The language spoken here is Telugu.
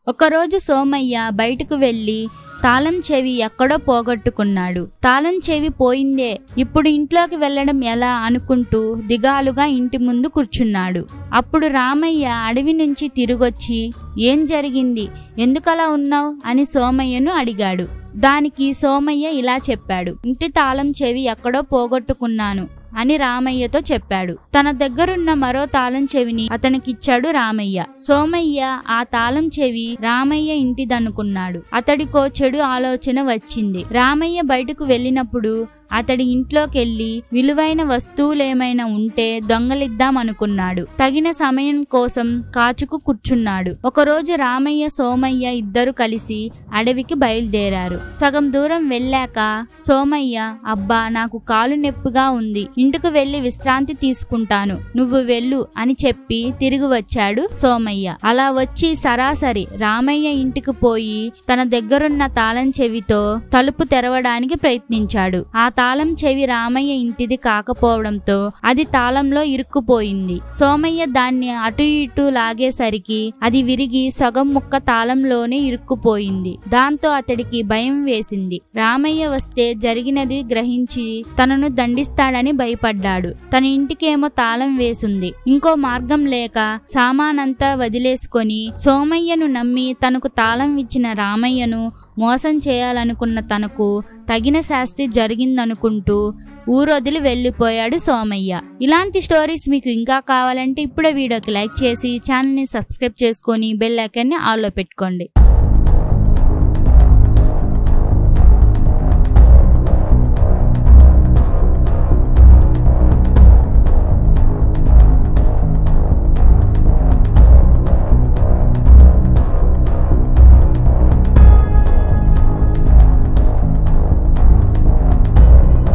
ఒకరోజు సోమయ్య బయటకు వెళ్లి తాళం చెవి ఎక్కడో పోగొట్టుకున్నాడు. తాళం చెవి పోయిందే, ఇప్పుడు ఇంట్లోకి వెళ్లడం ఎలా అనుకుంటూ దిగాలుగా ఇంటి ముందు కూర్చున్నాడు. అప్పుడు రామయ్య అడవి నుంచి తిరిగొచ్చి ఏం జరిగింది, ఎందుకలా ఉన్నావు అని సోమయ్యను అడిగాడు. దానికి సోమయ్య ఇలా చెప్పాడు, ఇంటి తాళం చెవి ఎక్కడో పోగొట్టుకున్నాను అని రామయ్యతో చెప్పాడు. తన దగ్గరున్న మరో తాళం చెవిని అతనికిచ్చాడు రామయ్య. సోమయ్య ఆ తాళం చెవి రామయ్య ఇంటిదనుకున్నాడు. అతడికో చెడు ఆలోచన వచ్చింది. రామయ్య బయటకు వెళ్ళినప్పుడు అతడి ఇంట్లోకెళ్ళి విలువైన వస్తువులేమైనా ఉంటే దొంగలిద్దామనుకున్నాడు. తగిన సమయం కోసం కాచుకు కూర్చున్నాడు. ఒకరోజు రామయ్య సోమయ్య ఇద్దరు కలిసి అడవికి బయలుదేరారు. సగం దూరం వెళ్ళాక సోమయ్య, అబ్బా నాకు కాలు నొప్పిగా ఉంది, ఇంటికి వెళ్లి విశ్రాంతి తీసుకుంటాను, నువ్వు వెళ్ళు అని చెప్పి తిరిగి వచ్చాడు సోమయ్య. అలా వచ్చి సరాసరి రామయ్య ఇంటికి పోయి తన దగ్గరున్న తాళం చెవితో తలుపు తెరవడానికి ప్రయత్నించాడు. ఆ తాళం చెవి రామయ్య ఇంటిది కాకపోవడంతో అది తాళంలో ఇరుక్కుపోయింది. సోమయ్య దాన్ని అటు ఇటు లాగేసరికి అది విరిగి సగం ముక్క తాళంలోనే ఇరుక్కుపోయింది. దాంతో అతడికి భయం వేసింది. రామయ్య వస్తే జరిగినది గ్రహించి తనను దండిస్తాడని భయపడ్డాడు. తన ఇంటికేమో తాళం వేసింది. ఇంకో మార్గం లేక సామానంతా వదిలేసుకొని సోమయ్యను నమ్మి తనకు తాళం ఇచ్చిన రామయ్యను మోసం చేయాలనుకున్న తనకు తగిన శాస్తి జరిగిందనుకుంటూ ఊరొదిలి వెళ్ళిపోయాడు సోమయ్య. ఇలాంటి స్టోరీస్ మీకు ఇంకా కావాలంటే ఇప్పుడే వీడియోకి లైక్ చేసి ఛానల్ని సబ్స్క్రైబ్ చేసుకొని బెల్ ఐకాన్ని ఆల్లో పెట్టుకోండి.